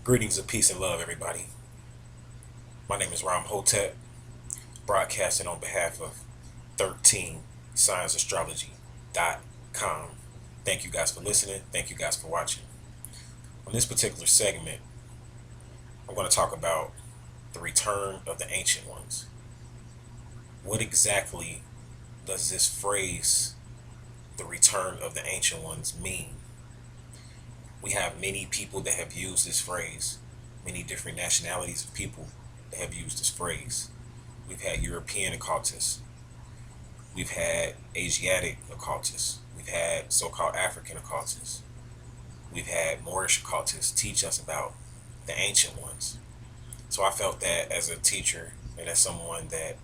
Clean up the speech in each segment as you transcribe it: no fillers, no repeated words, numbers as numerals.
Greetings of peace and love, everybody. My name is Ram Hotep, broadcasting on behalf of 13scienceastrology.com. Thank you guys for listening. Thank you guys for watching. On this particular segment, I'm going to talk about the return of the ancient ones. What exactly does this phrase, the return of the ancient ones, mean? We have many people that have used this phrase, many different nationalities of people that have used this phrase. We've had European occultists, we've had Asiatic occultists, we've had so-called African occultists, we've had Moorish occultists teach us about the ancient ones. So I felt that as a teacher and as someone that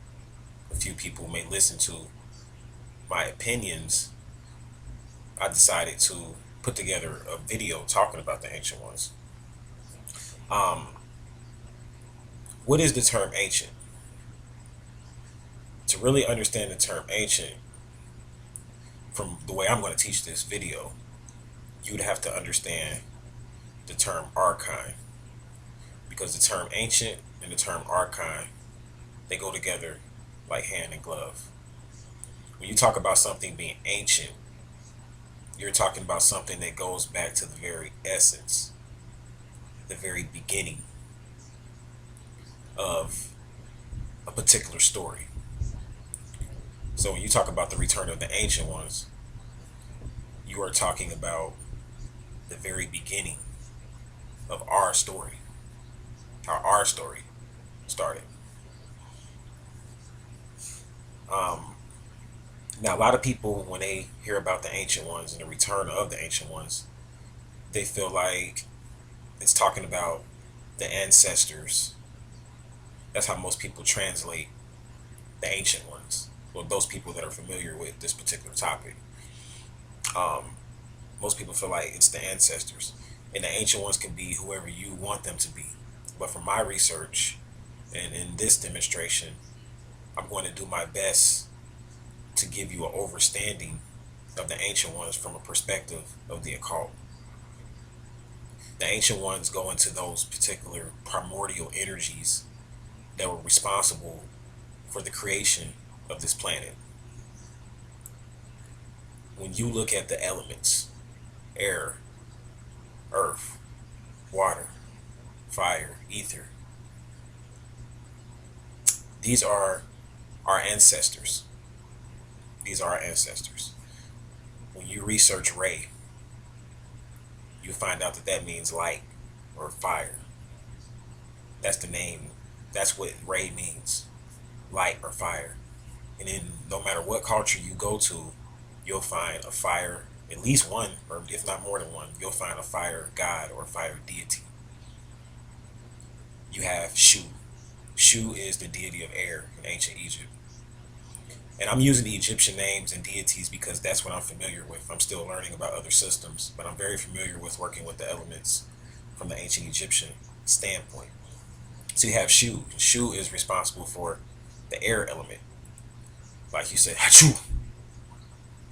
a few people may listen to my opinions, I decided to put together a video talking about the ancient ones. Um, what is the term ancient? To really understand the term ancient, from the way I'm going to teach this video, you'd have to understand the term archon, because the term ancient and the term archon, they go together like hand and glove. When you talk about something being ancient, you're talking about something that goes back to the very essence, the very beginning of a particular story. So when you talk about the return of the ancient ones, you are talking about the very beginning of our story, how our story started. Um, Now, a lot of people, when they hear about the ancient ones and the return of the ancient ones, they feel like it's talking about the ancestors. That's how most people translate the ancient ones. Well, those people that are familiar with this particular topic. Um, Most people feel like it's the ancestors. And the ancient ones can be whoever you want them to be. But from my research and in this demonstration, I'm going to do my best to give you an overstanding of the ancient ones from a perspective of the occult. The ancient ones go into those particular primordial energies that were responsible for the creation of this planet. When you look at the elements, air, earth, water, fire, ether, these are our ancestors. These are our ancestors. When you research Ray, you find out that that means light or fire. That's the name. That's what Ray means, light or fire. And then no matter what culture you go to, you'll find a fire, at least one, or if not more than one, you'll find a fire god or fire deity. You have Shu. Shu is the deity of air in ancient Egypt. And I'm using the Egyptian names and deities because that's what I'm familiar with. I'm still learning about other systems, but I'm very familiar with working with the elements from the ancient Egyptian standpoint. So you have Shu. Shu is responsible for the air element. Like you said, Hachu.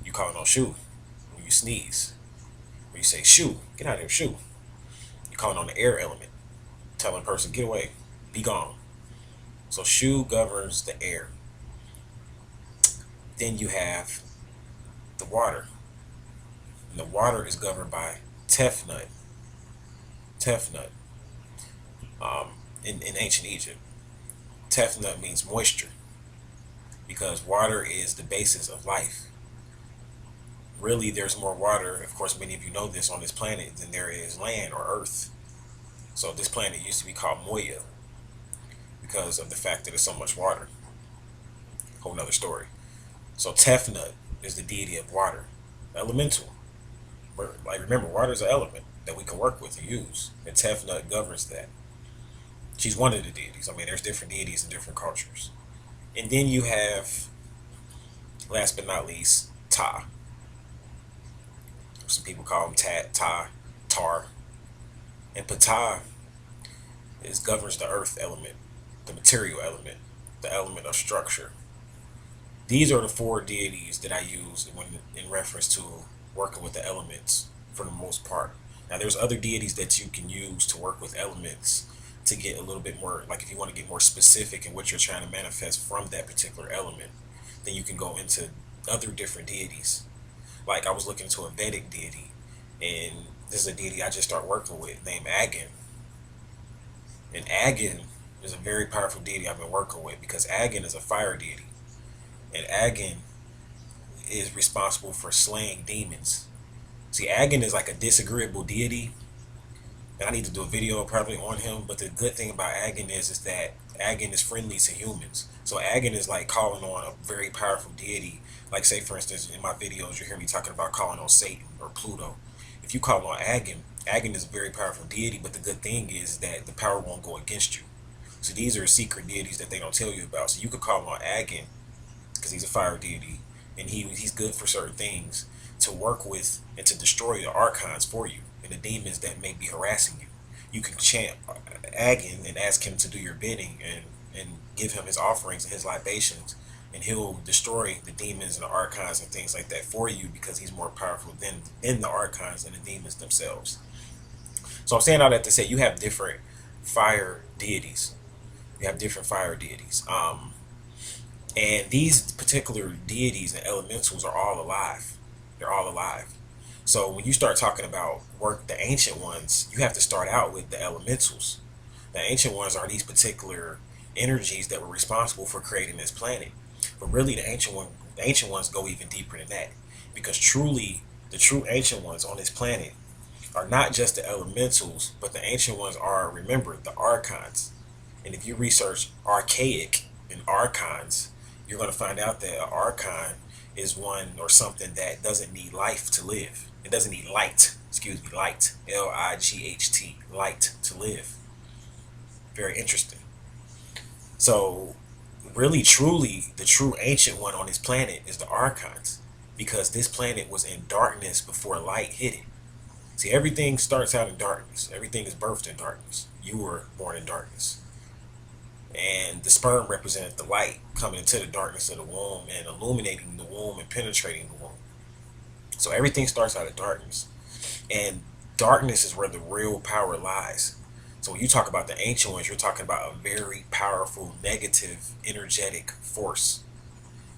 You call it on Shu when you sneeze. When you say Shu, get out of here, Shu. You call it on the air element, telling a person, get away, be gone. So Shu governs the air. Then you have the water. And the water is governed by Tefnut. Tefnut. In ancient Egypt. Tefnut means moisture. Because water is the basis of life. Really, there's more water, of course, many of you know this, on this planet than there is land or earth. So this planet used to be called Moya because of the fact that there's so much water. Whole nother story. So Tefnut is the deity of water, elemental. Like remember, water is an element that we can work with and use, and Tefnut governs that. She's one of the deities. I mean, there's different deities in different cultures. And then you have, last but not least, Ta. Some people call him Ta, Tar. And Ptah governs the earth element, the material element, the element of structure. These are the four deities that I use when in reference to working with the elements for the most part. Now, there's other deities that you can use to work with elements to get a little bit more, like if you want to get more specific in what you're trying to manifest from that particular element, then you can go into other different deities. Like I was looking into a Vedic deity, and this is a deity I just started working with named Agin. And Agin is a very powerful deity I've been working with because Agin is a fire deity. And Agin is responsible for slaying demons. See, Agin is like a disagreeable deity, and I need to do a video probably on him. But the good thing about Agin is that Agin is friendly to humans. So Agin is like calling on a very powerful deity. Like say for instance, in my videos, you hear me talking about calling on Satan or Pluto. If you call on Agin, Agin is a very powerful deity. But the good thing is that the power won't go against you. So these are secret deities that they don't tell you about. So you could call on Agin because he's a fire deity, and he's good for certain things to work with and to destroy the archons for you and the demons that may be harassing you. You can chant Agin and ask him to do your bidding and give him his offerings and his libations, and he'll destroy the demons and the archons and things like that for you because he's more powerful than the archons and the demons themselves. So I'm saying all that to say you have different fire deities. You have different fire deities. And these particular deities and elementals are all alive. They're all alive. So when you start talking about the ancient ones, you have to start out with the elementals. The ancient ones are these particular energies that were responsible for creating this planet. But really, the ancient ones go even deeper than that, because truly, the true ancient ones on this planet are not just the elementals, but the ancient ones are, remember, the archons. And if you research archaic and archons, you're going to find out that an archon is one or something that doesn't need life to live. It doesn't need light, light, Light, light to live. Very interesting. So, really, truly, the true ancient one on this planet is the archons, because this planet was in darkness before light hit it. See, everything starts out in darkness. Everything is birthed in darkness. You were born in darkness. And the sperm represented the light coming into the darkness of the womb and illuminating the womb and penetrating the womb. So everything starts out of darkness. And darkness is where the real power lies. So when you talk about the ancient ones, you're talking about a very powerful, negative, energetic force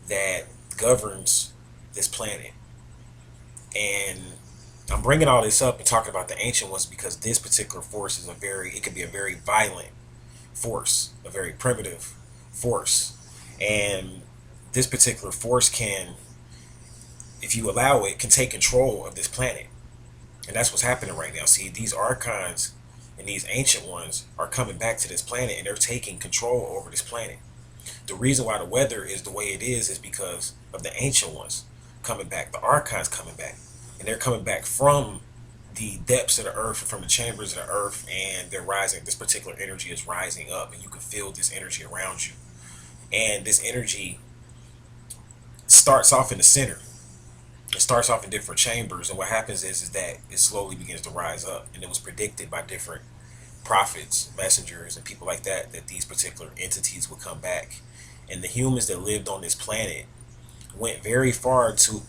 that governs this planet. And I'm bringing all this up and talking about the ancient ones because this particular force is it can be a very violent force, a very primitive force. And this particular force can, if you allow it, can take control of this planet. And that's what's happening right now. See, these archons and these ancient ones are coming back to this planet and they're taking control over this planet. The reason why the weather is the way it is because of the ancient ones coming back, the archons coming back. And they're coming back from the depths of the earth, from the chambers of the earth, and they're rising. This particular energy is rising up, and you can feel this energy around you. And this energy starts off in the center. It starts off in different chambers, and what happens is that it slowly begins to rise up. And it was predicted by different prophets, messengers, and people like that these particular entities would come back. And the humans that lived on this planet went very far to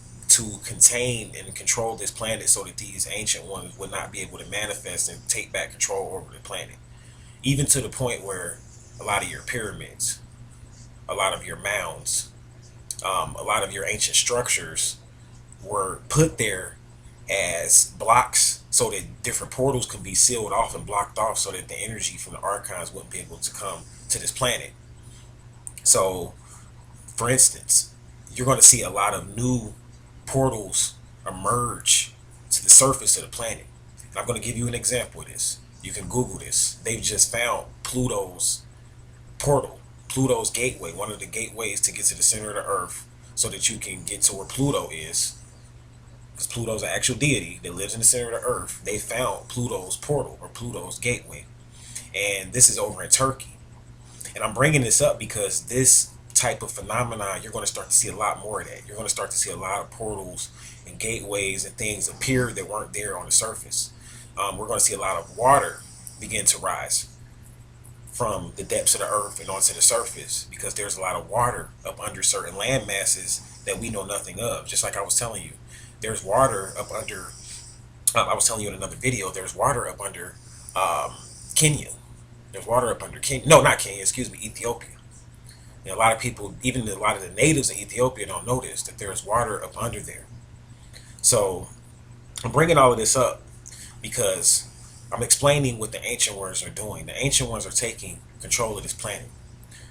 contain and control this planet so that these ancient ones would not be able to manifest and take back control over the planet. Even to the point where a lot of your pyramids, a lot of your mounds, a lot of your ancient structures were put there as blocks so that different portals can be sealed off and blocked off so that the energy from the archons wouldn't be able to come to this planet. So, for instance, you're going to see a lot of new portals emerge to the surface of the planet. And I'm going to give you an example of this. You can Google this. They've just found Pluto's portal, Pluto's gateway, one of the gateways to get to the center of the earth so that you can get to where Pluto is. Because Pluto's an actual deity that lives in the center of the earth. They found Pluto's portal or Pluto's gateway. And this is over in Turkey. And I'm bringing this up because this type of phenomenon, you're going to start to see a lot more of that. You're going to start to see a lot of portals and gateways and things appear that weren't there on the surface. We're going to see a lot of water begin to rise from the depths of the earth and onto the surface because there's a lot of water up under certain land masses that we know nothing of. Just like I was telling you, there's water up under I was telling you in another video, there's water up under Kenya. There's water up under Kenya. No, not Kenya. Excuse me, Ethiopia. A lot of people, even a lot of the natives in Ethiopia, don't notice that there's water up under there. So I'm bringing all of this up because I'm explaining what the ancient ones are doing. The ancient ones are taking control of this planet.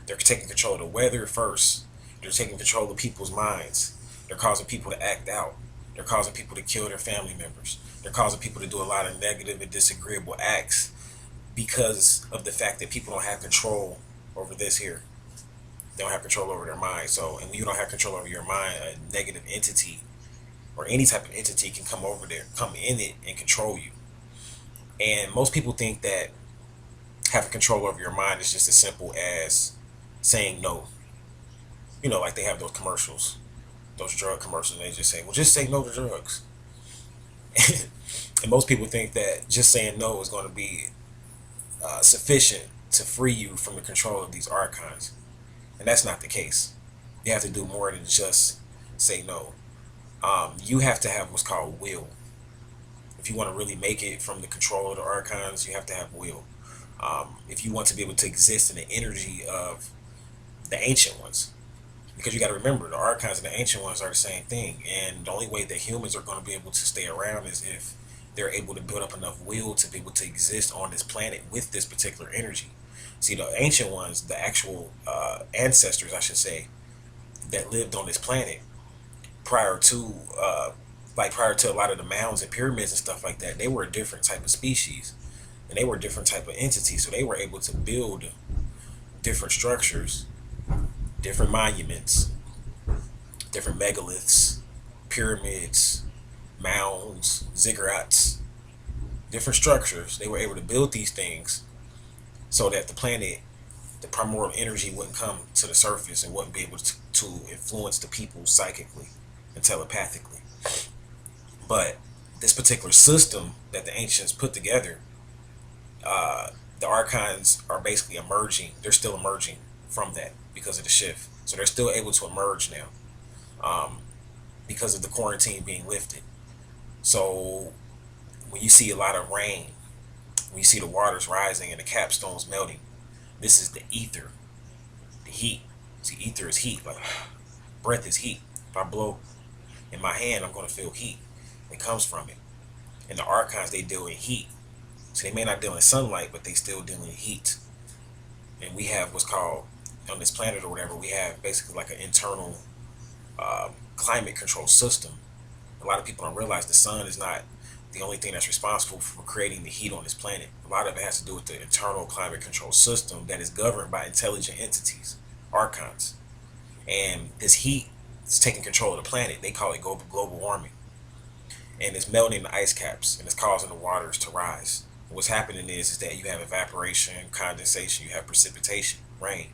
They're taking control of the weather first. They're taking control of people's minds. They're causing people to act out. They're causing people to kill their family members. They're causing people to do a lot of negative and disagreeable acts because of the fact that people don't have control over this here. They don't have control over their mind. So, and when you don't have control over your mind, a negative entity or any type of entity can come over there, come in it, and control you. And most people think that having control over your mind is just as simple as saying no. You know, like they have those commercials, those drug commercials, and they just say, well, just say no to drugs. And most people think that just saying no is going to be sufficient to free you from the control of these archons. And that's not the case. You have to do more than just say no. You have to have what's called will. If you want to really make it from the control of the archons, you have to have will. If you want to be able to exist in the energy of the ancient ones, because you got to remember, the archons and the ancient ones are the same thing, and the only way that humans are going to be able to stay around is if they're able to build up enough will to be able to exist on this planet with this particular energy. See, the ancient ones, the actual ancestors, I should say, that lived on this planet prior to prior to a lot of the mounds and pyramids and stuff like that, they were a different type of species, and they were a different type of entity. So they were able to build different structures, different monuments, different megaliths, pyramids, mounds, ziggurats, different structures. They were able to build these things so that the planet, the primordial energy, wouldn't come to the surface and wouldn't be able to influence the people psychically and telepathically. But this particular system that the ancients put together, the archons are basically emerging. They're still emerging from that because of the shift. So they're still able to emerge now because of the quarantine being lifted. So when you see a lot of rain, when you see the waters rising and the capstones melting, this is the ether, the heat. See, ether is heat. Like breath is heat. If I blow in my hand, I'm going to feel heat. It comes from it. And the archons, they deal in heat. So they may not deal in sunlight, but they still deal in heat. And we have what's called, on this planet or whatever, we have basically like an internal climate control system. A lot of people don't realize the sun is not the only thing that's responsible for creating the heat on this planet. A lot of it has to do with the internal climate control system that is governed by intelligent entities, archons. And this heat is taking control of the planet. They call it global warming. And it's melting the ice caps, and it's causing the waters to rise. And what's happening is that you have evaporation, condensation, you have precipitation, rain.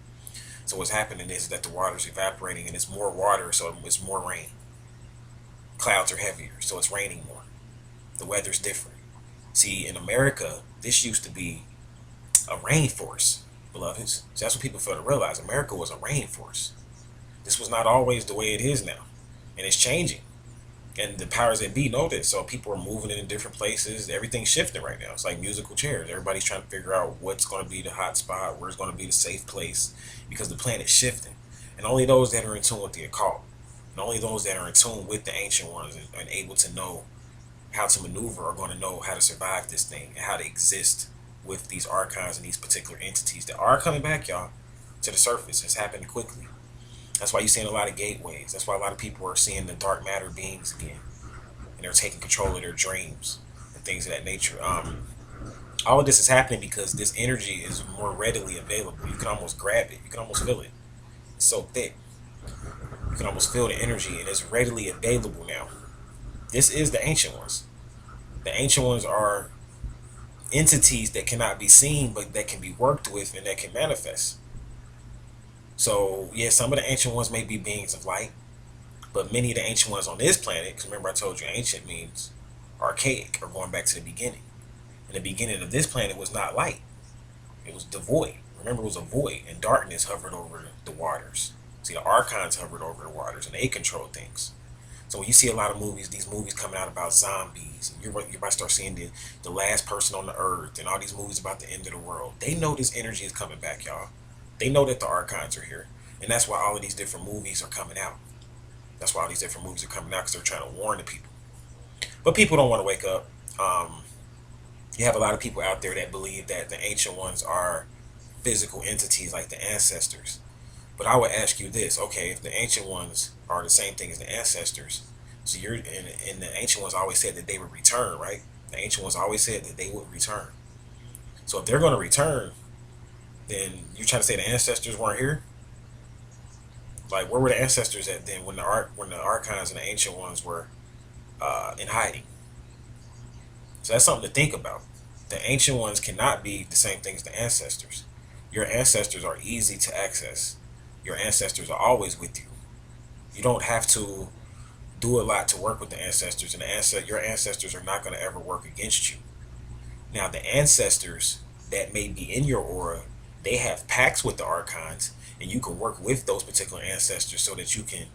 So what's happening is that the water's evaporating, and it's more water, so it's more rain. Clouds are heavier, so it's raining more. The weather's different. See, in America, this used to be a rainforest, beloveds. So that's what people fail to realize. America was a rainforest. This was not always the way it is now, and it's changing. And the powers that be know this. So people are moving in different places. Everything's shifting right now. It's like musical chairs. Everybody's trying to figure out what's going to be the hot spot, where's going to be the safe place, because the planet's shifting. And only those that are in tune with the occult, and only those that are in tune with the ancient ones and able to know how to maneuver are going to know how to survive this thing and how to exist with these archons and these particular entities that are coming back, y'all, to the surface. It's happening quickly. That's why you're seeing a lot of gateways. That's why a lot of people are seeing the dark matter beings again. And they're taking control of their dreams and things of that nature. All of this is happening because this energy is more readily available. You can almost grab it. You can almost feel it. It's so thick. You can almost feel the energy, and it's readily available now. This is the ancient ones. The ancient ones are entities that cannot be seen, but that can be worked with and that can manifest. So, yeah, some of the ancient ones may be beings of light, but many of the ancient ones on this planet, because remember I told you ancient means archaic, or going back to the beginning. And the beginning of this planet was not light. It was devoid. Remember, it was a void, and darkness hovered over the waters. See, the archons hovered over the waters, and they controlled things. So when you see a lot of movies, these movies coming out about zombies, and you're about to start seeing the last person on the earth, and all these movies about the end of the world. They know this energy is coming back, y'all. They know that the archons are here, and that's why all of these different movies are coming out. That's why all these different movies are coming out, because they're trying to warn the people. But people don't want to wake up. You have a lot of people out there that believe that the ancient ones are physical entities like the ancestors. But I would ask you this: okay, if the ancient ones are the same thing as the ancestors, so and the ancient ones always said that they would return, right? The ancient ones always said that they would return. So if they're going to return, then you're trying to say the ancestors weren't here? Like, where were the ancestors at then when the archons and the ancient ones were in hiding? So that's something to think about. The ancient ones cannot be the same thing as the ancestors. Your ancestors are easy to access. Your ancestors are always with you. You don't have to do a lot to work with the ancestors, and your ancestors are not going to ever work against you. Now, the ancestors that may be in your aura, they have pacts with the archons, and you can work with those particular ancestors so that you can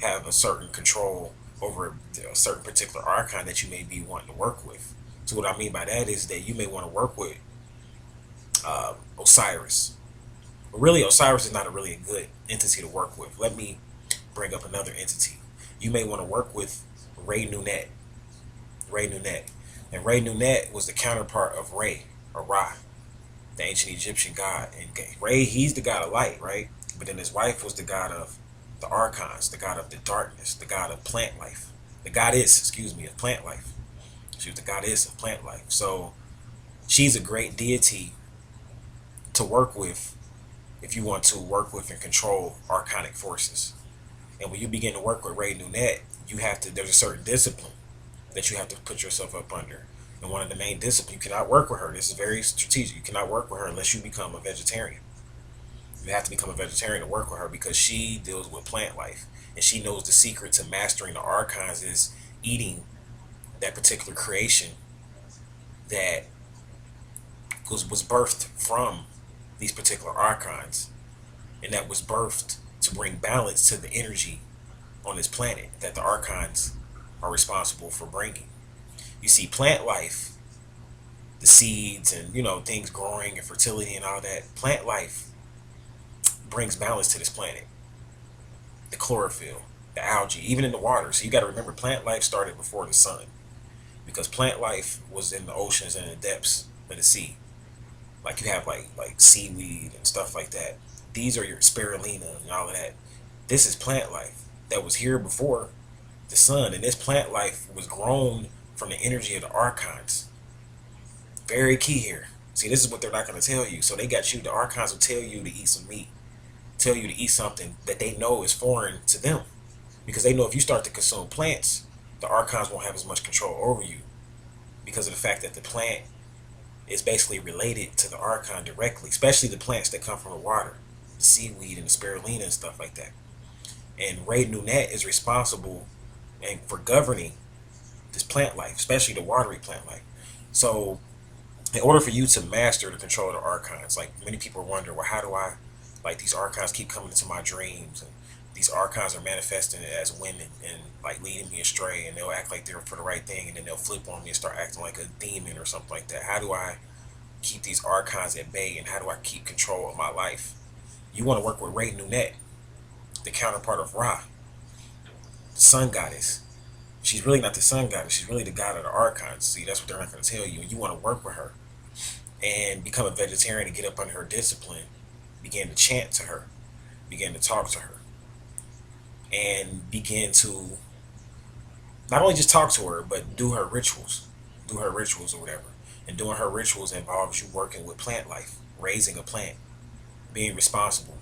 have a certain control over a certain particular archon that you may be wanting to work with. So what I mean by that is that you may want to work with Osiris. But really, Osiris is not really a good entity to work with. Let me bring up another entity. You may want to work with Ray Nunet. Ray Nunet. And Ray Nunet was the counterpart of Re, or Ra, the ancient Egyptian god. And Ray, he's the god of light, right? But then his wife was the god of the archons, the god of the darkness, the god of plant life. The goddess, excuse me, of plant life. She was the goddess of plant life. So she's a great deity to work with if you want to work with and control archonic forces. And when you begin to work with Ray Nunet, there's a certain discipline that you have to put yourself up under. And one of the main disciplines, you cannot work with her. This is very strategic. You cannot work with her unless you become a vegetarian. You have to become a vegetarian to work with her, because she deals with plant life. And she knows the secret to mastering the archons is eating that particular creation that was birthed from these particular archons, and that was birthed to bring balance to the energy on this planet that the archons are responsible for bringing. You see, plant life, the seeds and things growing and fertility and all that, plant life brings balance to this planet. The chlorophyll, the algae, even in the water. So you got to remember, plant life started before the sun, because plant life was in the oceans and the depths of the sea. Like you have like seaweed and stuff like that. These are your spirulina and all of that. This is plant life that was here before the sun, and this plant life was grown from the energy of the archons. Very key here. See, this is what they're not going to tell you. So they got you. The archons will tell you to eat some meat, tell you to eat something that they know is foreign to them, because they know if you start to consume plants, the archons won't have as much control over you, because of the fact that the plant is basically related to the archon directly, especially the plants that come from the water, the seaweed and the spirulina and stuff like that. And Ray Nunet is responsible for governing this plant life, especially the watery plant life. So in order for you to master the control of the archons, like many people wonder, well, how do I, like, these archons keep coming into my dreams, and these archons are manifesting as women and like leading me astray, and they'll act like they're for the right thing, and then they'll flip on me and start acting like a demon or something like that. How do I keep these archons at bay, and how do I keep control of my life? You want to work with Ray Nunet, the counterpart of Ra, the sun goddess. She's really not the sun goddess. She's really the god of the archons. See, that's what they're not going to tell you. And you want to work with her and become a vegetarian and get up under her discipline. Begin to chant to her. Begin to talk to her. And begin to not only just talk to her, but do her rituals. Do her rituals or whatever. And doing her rituals involves you working with plant life, raising a plant, being responsible.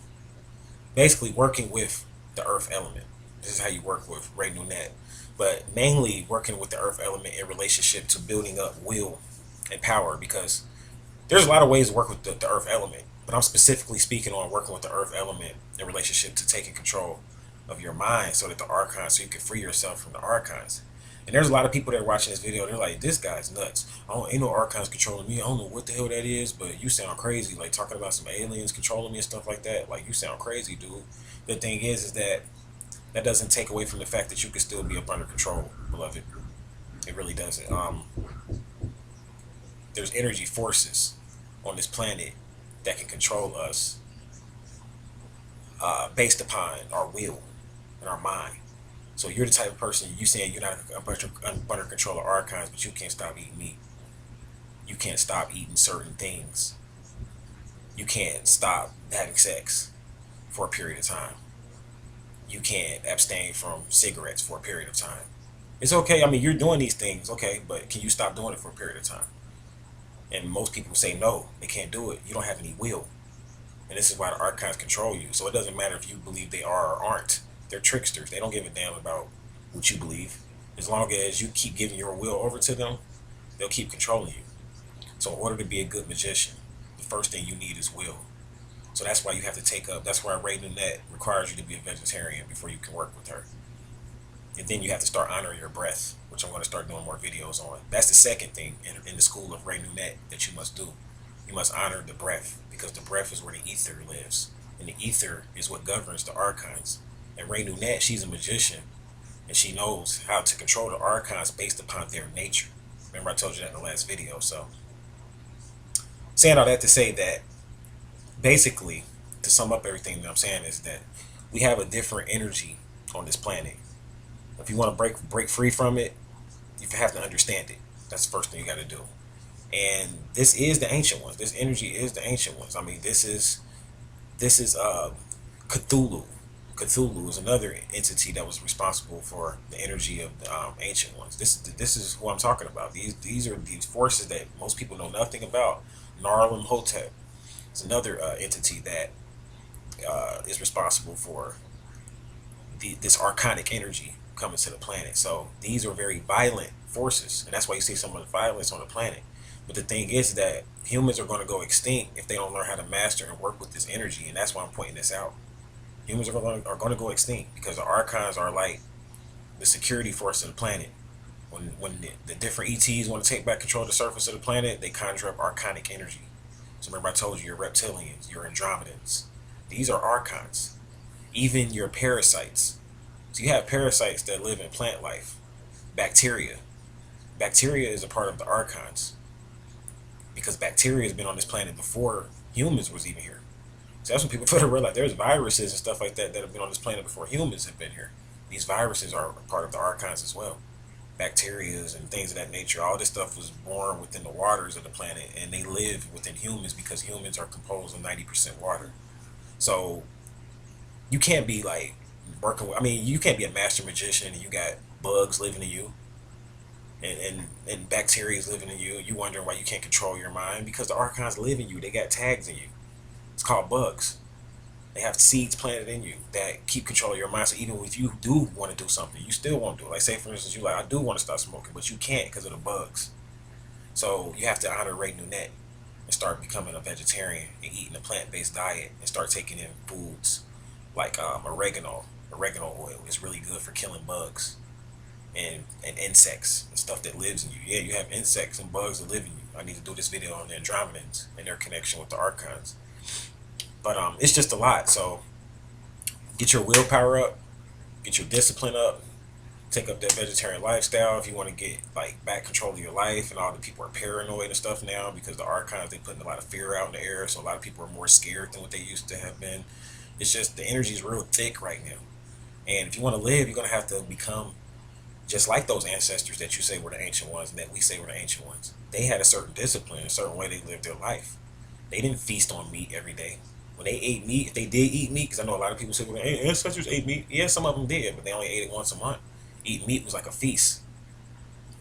Basically working with the earth element. This is how you work with Ray Nunet. But mainly working with the earth element in relationship to building up will and power, because there's a lot of ways to work with the earth element, but I'm specifically speaking on working with the earth element in relationship to taking control of your mind, so that the archons, so you can free yourself from the archons. And there's a lot of people that are watching this video, they're like, this guy's nuts. Ain't no archons controlling me. I don't know what the hell that is, but you sound crazy. Like, talking about some aliens controlling me and stuff like that. Like, you sound crazy, dude. The thing is that That doesn't take away from the fact that you can still be up under control, beloved. It really doesn't. There's energy forces on this planet that can control us based upon our will and our mind. So you're the type of person, you saying you're not under control of archons, but you can't stop eating meat. You can't stop eating certain things. You can't stop having sex for a period of time. You can't abstain from cigarettes for a period of time. It's okay. I mean, you're doing these things, okay, but can you stop doing it for a period of time? And most people say no, they can't do it. You don't have any will. And this is why the archons control you. So it doesn't matter if you believe they are or aren't. They're tricksters. They don't give a damn about what you believe. As long as you keep giving your will over to them, they'll keep controlling you. So in order to be a good magician, the first thing you need is will. So that's why you have to take up. That's why Ray Nunette requires you to be a vegetarian before you can work with her. And then you have to start honoring your breath, which I'm going to start doing more videos on. That's the second thing in the school of Ray Nunette that you must do. You must honor the breath, because the breath is where the ether lives. And the ether is what governs the archons. And Ray Nunette, she's a magician, and she knows how to control the archons based upon their nature. Remember I told you that in the last video. So saying all that to say that basically, to sum up everything that I'm saying, is that we have a different energy on this planet. If you want to break free from it, you have to understand it. That's the first thing you got to do. And this is the ancient ones. This energy is the ancient ones. I mean, this is Cthulhu. Cthulhu is another entity that was responsible for the energy of the ancient ones. This is who I'm talking about. These are these forces that most people know nothing about. Narl Hotep is another entity that is responsible for this archonic energy coming to the planet. So these are very violent forces, and that's why you see so much violence on the planet. But the thing is that humans are going to go extinct if they don't learn how to master and work with this energy, and that's why I'm pointing this out. Humans are going to go extinct because the archons are like the security force of the planet. When the different ETs want to take back control of the surface of the planet, they conjure up archonic energy. So remember I told you, your reptilians, your Andromedans, these are archons. Even your parasites. So you have parasites that live in plant life. Bacteria. Bacteria is a part of the archons, because bacteria has been on this planet before humans was even here. So that's when people fail to realize there's viruses and stuff like that that have been on this planet before humans have been here. These viruses are part of the archons as well. Bacterias and things of that nature. All this stuff was born within the waters of the planet, and they live within humans because humans are composed of 90% water. So you can't be like working with, I mean, you can't be a master magician and you got bugs living in you and bacteria is living in you. You wondering why you can't control your mind, because the archons live in you. They got tags in you. It's called bugs. They have seeds planted in you that keep control of your mind. So even if you do want to do something, you still won't do it. Like say for instance, you like, I do want to stop smoking, but you can't because of the bugs. So you have to honor Ray Nunette and start becoming a vegetarian and eating a plant-based diet and start taking in foods like oregano. Oregano oil is really good for killing bugs and insects and stuff that lives in you. Yeah, you have insects and bugs that live in you. I need to do this video on the Andromedans and their connection with the archons. But it's just a lot. So get your willpower up, get your discipline up, take up that vegetarian lifestyle if you want to get like back control of your life. And all the people are paranoid and stuff now because the archons, they putting a lot of fear out in the air, so a lot of people are more scared than what they used to have been. It's just the energy is real thick right now, and if you want to live, you're gonna have to become just like those ancestors that you say were the ancient ones and that we say were the ancient ones. They had a certain discipline, a certain way they lived their life. They didn't feast on meat every day. When they ate meat, if they did eat meat, because I know a lot of people say, well, ancestors ate meat. Yeah, some of them did, but they only ate it once a month. Eating meat was like a feast.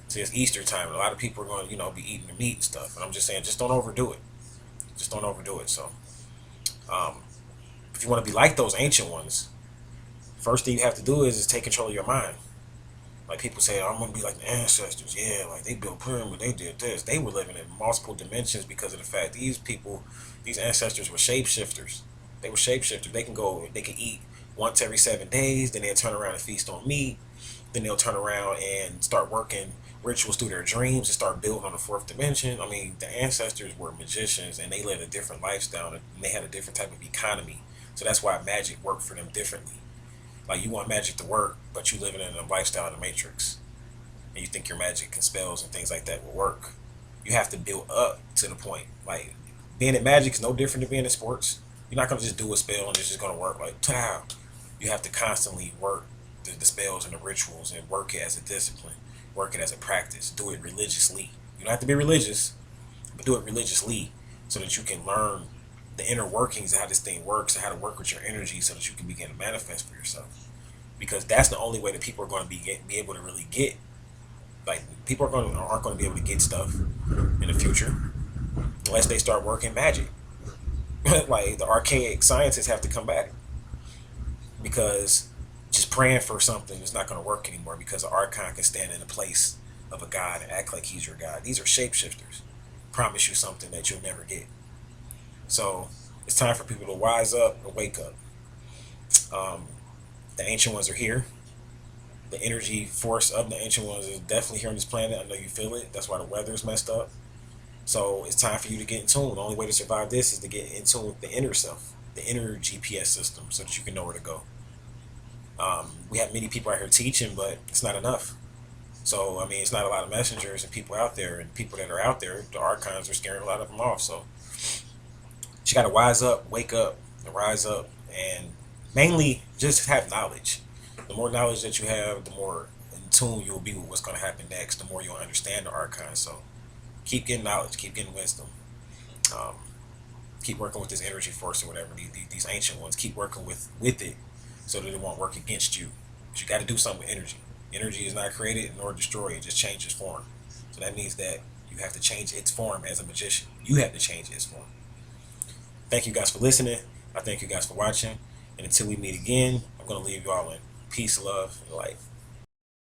So it's Easter time, and a lot of people are going to, be eating the meat and stuff. And I'm just saying, just don't overdo it. Just don't overdo it. So, if you want to be like those ancient ones, first thing you have to do is take control of your mind. Like people say, I'm going to be like the ancestors. Yeah, like they built pyramids, they did this. They were living in multiple dimensions because of the fact these ancestors were shapeshifters. They were shapeshifters. They can eat once every 7 days, then they'll turn around and feast on meat. Then they'll turn around and start working rituals through their dreams and start building on the fourth dimension. I mean, the ancestors were magicians and they lived a different lifestyle and they had a different type of economy. So that's why magic worked for them differently. Like, you want magic to work, but you living in a lifestyle in the matrix, and you think your magic and spells and things like that will work. You have to build up to the point. Like, being in magic is no different than being in sports. You're not gonna just do a spell and it's just gonna work like ta. You have to constantly work the spells and the rituals and work it as a discipline, work it as a practice, do it religiously. You don't have to be religious, but do it religiously so that you can learn the inner workings of how this thing works and how to work with your energy so that you can begin to manifest for yourself. Because that's the only way that people are going to be able to really get, like, people aren't going to be able to get stuff in the future unless they start working magic. Like, the archaic scientists have to come back, because just praying for something is not going to work anymore, because an archon can stand in the place of a god and act like he's your god. These are shapeshifters. Promise you something that you'll never get. So it's time for people to wise up and wake up. Um, the ancient ones are here. The energy force of the ancient ones is definitely here on this planet. I know you feel it. That's why the weather is messed up. So it's time for you to get in tune. The only way to survive this is to get in tune with the inner self, the inner GPS system, so that you can know where to go. We have many people out here teaching, but it's not enough. So, I mean, it's not a lot of messengers and people out there, and people that are out there, the archons are scaring a lot of them off. So you got to wise up, wake up, and rise up, and mainly just have knowledge. The more knowledge that you have, the more in tune you'll be with what's going to happen next, the more you'll understand the archons. So keep getting knowledge, keep getting wisdom. Um, Keep working with this energy force or whatever, these ancient ones. Keep working with it so that it won't work against you. But you got to do something with energy. Energy is not created nor destroyed, it just changes form. So that means that you have to change its form as a magician. You have to change its form. Thank you guys for listening. I thank you guys for watching. And until we meet again, I'm going to leave you all in peace, love, and light.